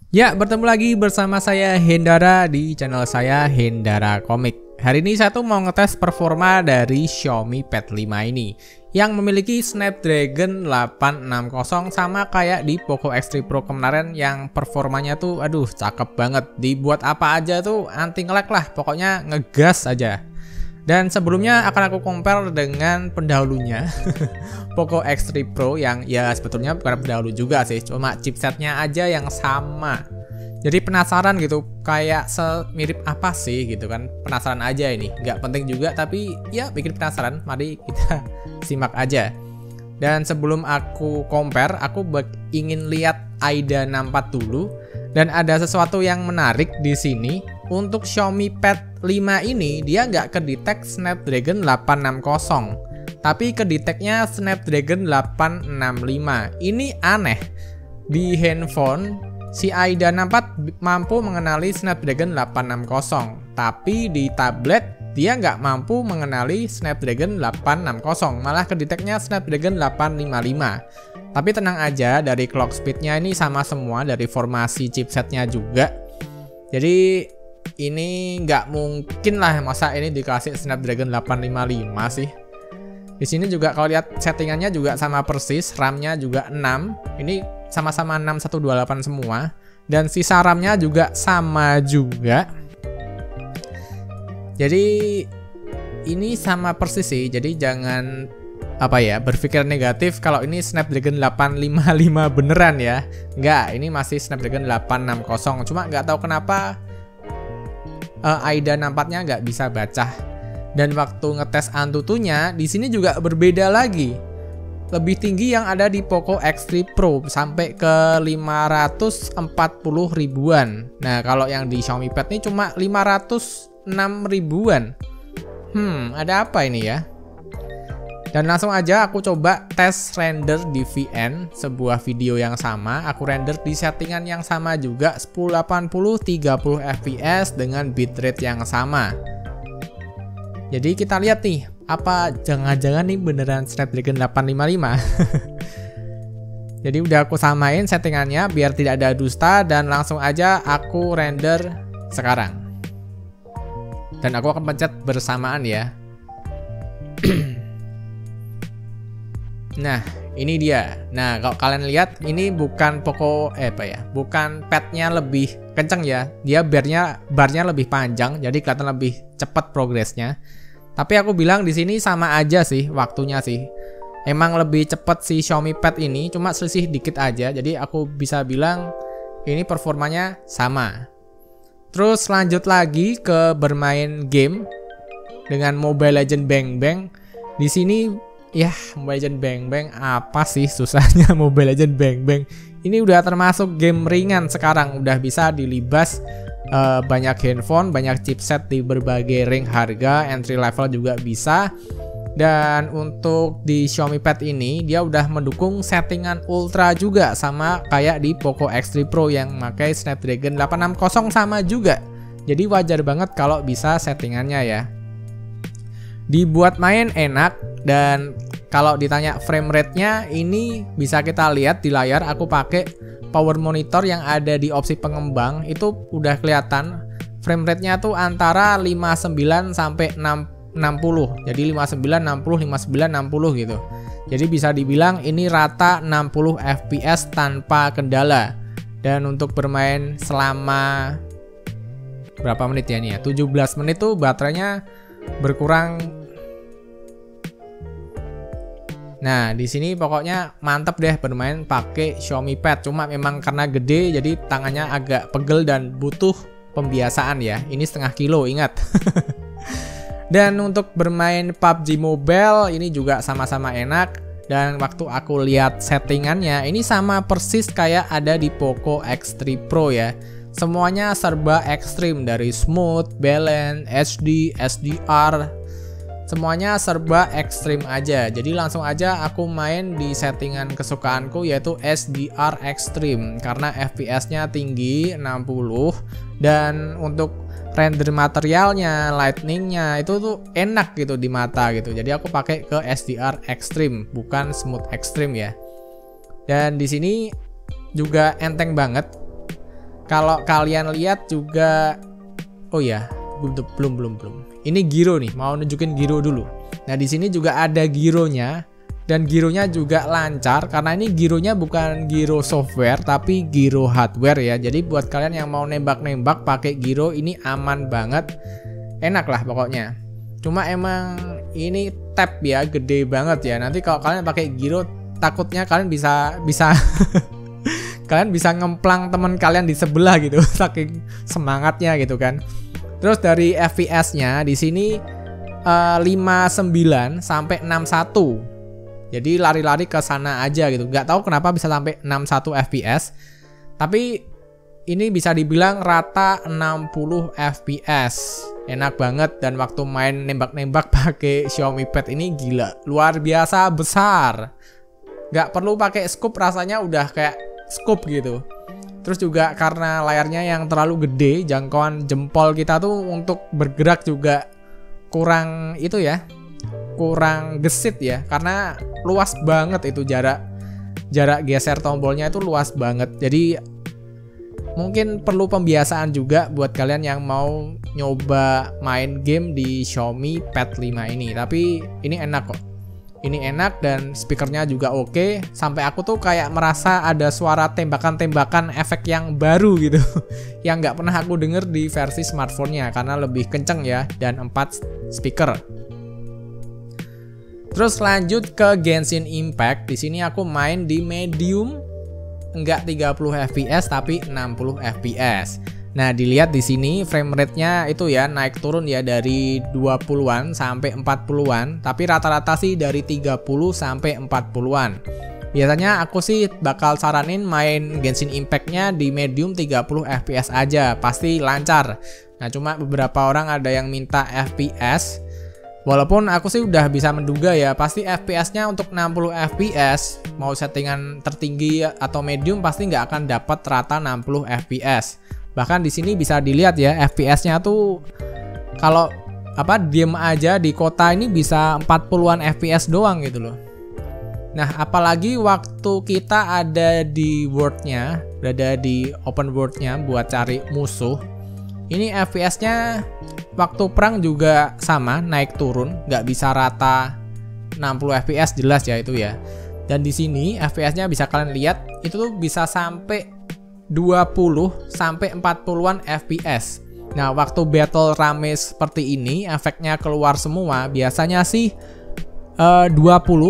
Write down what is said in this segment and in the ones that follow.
Ya, bertemu lagi bersama saya Hendara di channel saya Hendara Komik. Hari ini saya tuh mau ngetes performa dari Xiaomi Pad 5 ini yang memiliki Snapdragon 860 sama kayak di Poco X3 Pro kemarin yang performanya tuh aduh cakep banget. Dibuat apa aja tuh anti nge-lag lah, pokoknya ngegas aja. Dan sebelumnya akan aku compare dengan pendahulunya Poco X3 Pro yang ya sebetulnya bukan pendahulu juga sih, cuma chipsetnya aja yang sama. Jadi penasaran gitu, kayak semirip apa sih gitu kan, penasaran aja ini. Nggak penting juga tapi ya bikin penasaran, mari kita simak aja. Dan sebelum aku compare, aku ingin lihat AIDA 64 dulu. Dan ada sesuatu yang menarik di sini. Untuk Xiaomi Pad 5 ini dia nggak kedetek Snapdragon 860, tapi kedeteknya Snapdragon 865. Ini aneh. Di handphone si AIDA 64 mampu mengenali Snapdragon 860, tapi di tablet dia nggak mampu mengenali Snapdragon 860, malah kedeteknya Snapdragon 855. Tapi tenang aja, dari clock speednya ini sama semua, dari formasi chipsetnya juga. Jadi ini nggak mungkin lah masa ini dikasih Snapdragon 855 sih. Di sini juga kalau lihat settingannya juga sama persis, RAM-nya juga 6. Ini sama-sama 6128 semua, dan sisa RAM-nya juga sama juga. Jadi ini sama persis sih. Jadi jangan berpikir negatif kalau ini Snapdragon 855 beneran ya. Enggak, ini masih Snapdragon 860. Cuma nggak tahu kenapa AIDA 64-nya nggak bisa baca. Dan waktu ngetes Antutunya di sini juga berbeda lagi. Lebih tinggi yang ada di Poco X3 Pro sampai ke 540 ribuan. Nah, kalau yang di Xiaomi Pad ini cuma 506 ribuan. Ada apa ini ya? Dan langsung aja aku coba tes render di VN, sebuah video yang sama. Aku render di settingan yang sama juga, 1080 30 fps dengan bitrate yang sama. Jadi kita lihat nih, apa jangan-jangan nih beneran Snapdragon 855. Jadi udah aku samain settingannya biar tidak ada dusta, dan langsung aja aku render sekarang. Dan aku akan pencet bersamaan ya. Nah, ini dia. Nah, kalau kalian lihat ini bukan Poco bukan padnya lebih kenceng ya. Dia barnya lebih panjang, jadi kelihatan lebih cepat progresnya. Tapi aku bilang di sini sama aja sih waktunya sih. Emang lebih cepat si Xiaomi Pad ini, cuma selisih dikit aja. Jadi aku bisa bilang ini performanya sama. Terus lanjut lagi ke bermain game dengan Mobile Legends Bang Bang. Di sini ya, Mobile Legends Bang Bang apa sih susahnya Mobile Legends Bang Bang. Ini udah termasuk game ringan sekarang, udah bisa dilibas banyak handphone, banyak chipset di berbagai range harga, entry level juga bisa. Dan untuk di Xiaomi Pad ini dia udah mendukung settingan ultra juga, sama kayak di Poco X3 Pro yang pakai Snapdragon 860 sama juga. Jadi wajar banget kalau bisa settingannya ya. Dibuat main enak, dan kalau ditanya frame rate-nya ini bisa kita lihat di layar. Aku pakai power monitor yang ada di opsi pengembang, itu udah kelihatan frame rate-nya tuh antara 59 sampai 60. Jadi 59 60 59 60 gitu. Jadi bisa dibilang ini rata 60 fps tanpa kendala. Dan untuk bermain selama berapa menit ya ini ya? 17 menit tuh baterainya berkurang. Nah, di sini pokoknya mantep deh bermain pakai Xiaomi Pad. Cuma memang karena gede jadi tangannya agak pegel dan butuh pembiasaan ya. Ini setengah kilo, ingat. Dan untuk bermain PUBG Mobile ini juga sama-sama enak. Dan waktu aku lihat settingannya ini sama persis kayak ada di Poco X3 Pro ya. Semuanya serba ekstrim, dari smooth, balance, HD, SDR. Semuanya serba ekstrim aja. Jadi langsung aja aku main di settingan kesukaanku, yaitu SDR Extreme, karena FPS-nya tinggi 60. Dan untuk render materialnya, lightning-nya itu tuh enak gitu di mata gitu. Jadi aku pakai ke SDR Extreme, bukan Smooth Extreme ya. Dan di sini juga enteng banget. Kalau kalian lihat juga, oh ya, belum. Ini giro nih, mau nunjukin giro dulu. Nah, di sini juga ada gironya, dan gironya juga lancar karena ini gironya bukan giro software tapi giro hardware ya. Jadi buat kalian yang mau nembak-nembak pakai giro ini aman banget, enak lah pokoknya. Cuma emang ini tab ya, gede banget ya. Nanti kalau kalian pakai giro, takutnya kalian bisa kalian bisa ngemplang teman kalian di sebelah gitu, saking semangatnya gitu kan. Terus dari FPS-nya di sini 59 sampai 61. Jadi lari-lari ke sana aja gitu. Nggak tahu kenapa bisa sampai 61 FPS. Tapi ini bisa dibilang rata 60 FPS. Enak banget, dan waktu main nembak-nembak pakai Xiaomi Pad ini gila, luar biasa besar. Nggak perlu pakai scope, rasanya udah kayak scope gitu. Terus juga karena layarnya yang terlalu gede, jangkauan jempol kita tuh untuk bergerak juga kurang itu ya, kurang gesit ya, karena luas banget itu jarak geser tombolnya itu luas banget. Jadi mungkin perlu pembiasaan juga buat kalian yang mau nyoba main game di Xiaomi Pad 5 ini. Tapi ini enak kok. Ini enak dan speakernya juga oke. Sampai aku tuh kayak merasa ada suara tembakan-tembakan efek yang baru gitu. Yang nggak pernah aku denger di versi smartphone-nya karena lebih kenceng ya, dan 4 speaker. Terus lanjut ke Genshin Impact. Di sini aku main di medium, enggak 30 fps tapi 60 fps. Nah, dilihat di sini frame rate-nya itu ya naik turun ya dari 20-an sampai 40-an, tapi rata-rata sih dari 30 sampai 40-an. Biasanya aku sih bakal saranin main Genshin Impact-nya di medium 30 fps aja, pasti lancar. Nah, cuma beberapa orang ada yang minta FPS. Walaupun aku sih udah bisa menduga ya, pasti FPS-nya untuk 60 fps, mau settingan tertinggi atau medium pasti nggak akan dapat rata 60 fps. Bahkan di sini bisa dilihat ya, FPS-nya tuh kalau diem aja di kota ini bisa 40-an fps doang gitu loh. Nah, apalagi waktu kita ada di world-nya, berada di open world-nya buat cari musuh. Ini FPS-nya waktu perang juga sama, naik turun, nggak bisa rata 60 fps jelas ya itu ya. Dan di sini FPS-nya bisa kalian lihat itu tuh bisa sampai 20 sampai 40-an fps. Nah, waktu battle rame seperti ini, efeknya keluar semua, biasanya sih 20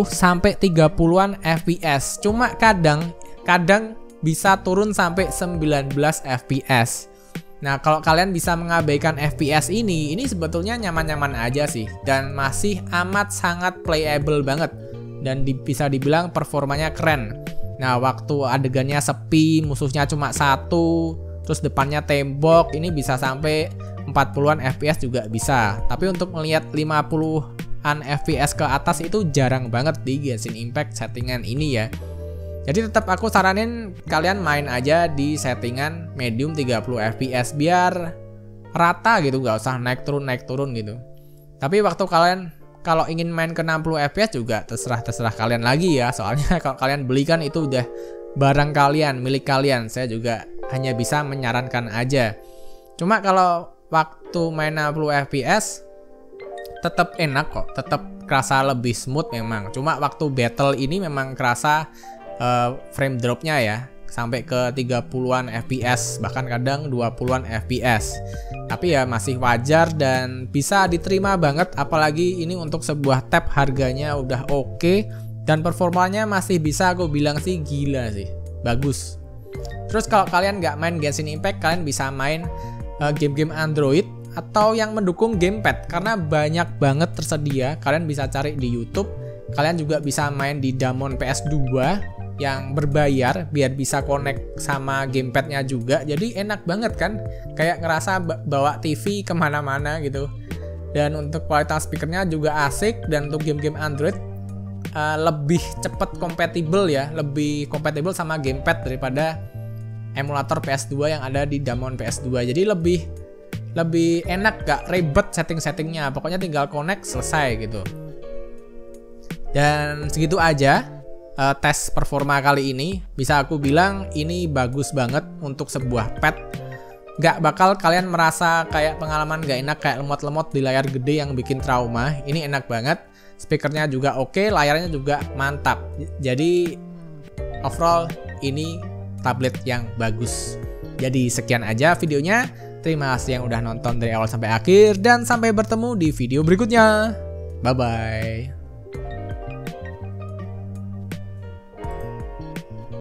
sampai 30-an fps. Cuma kadang bisa turun sampai 19 fps. Nah, kalau kalian bisa mengabaikan FPS ini sebetulnya nyaman-nyaman aja sih, dan masih amat sangat playable banget, dan bisa dibilang performanya keren. Nah, waktu adegannya sepi, musuhnya cuma satu, terus depannya tembok, ini bisa sampai 40-an FPS juga bisa. Tapi untuk melihat 50-an FPS ke atas itu jarang banget di Genshin Impact settingan ini ya. Jadi tetap aku saranin kalian main aja di settingan medium 30 fps biar rata gitu, nggak usah naik turun gitu. Tapi waktu kalian kalau ingin main ke 60 fps juga terserah kalian lagi ya. Soalnya kalau kalian beli kan itu udah barang kalian, milik kalian. Saya juga hanya bisa menyarankan aja. Cuma kalau waktu main 60 fps tetap enak kok, tetap kerasa lebih smooth memang. Cuma waktu battle ini memang kerasa frame dropnya ya sampai ke 30-an fps, bahkan kadang 20-an fps. Tapi ya masih wajar dan bisa diterima banget, apalagi ini untuk sebuah tab harganya udah oke, dan performanya masih bisa aku bilang sih gila sih, bagus. Terus kalau kalian nggak main Genshin Impact, kalian bisa main game-game Android atau yang mendukung gamepad, karena banyak banget tersedia. Kalian bisa cari di YouTube. Kalian juga bisa main di Damon PS2 yang berbayar biar bisa connect sama gamepadnya juga. Jadi enak banget kan, kayak ngerasa bawa TV kemana-mana gitu. Dan untuk kualitas speakernya juga asik, dan untuk game-game Android lebih cepat kompatibel ya, lebih kompatibel sama gamepad daripada emulator PS2 yang ada di Damon PS2. Jadi lebih enak, gak ribet setting-settingnya, pokoknya tinggal connect selesai gitu. Dan segitu aja tes performa kali ini. Bisa aku bilang ini bagus banget untuk sebuah pet. Gak bakal kalian merasa kayak pengalaman gak enak kayak lemot-lemot di layar gede yang bikin trauma. Ini enak banget. Speakernya juga oke, layarnya juga mantap. Jadi overall ini tablet yang bagus. Jadi sekian aja videonya. Terima kasih yang udah nonton dari awal sampai akhir dan sampai bertemu di video berikutnya. Bye bye.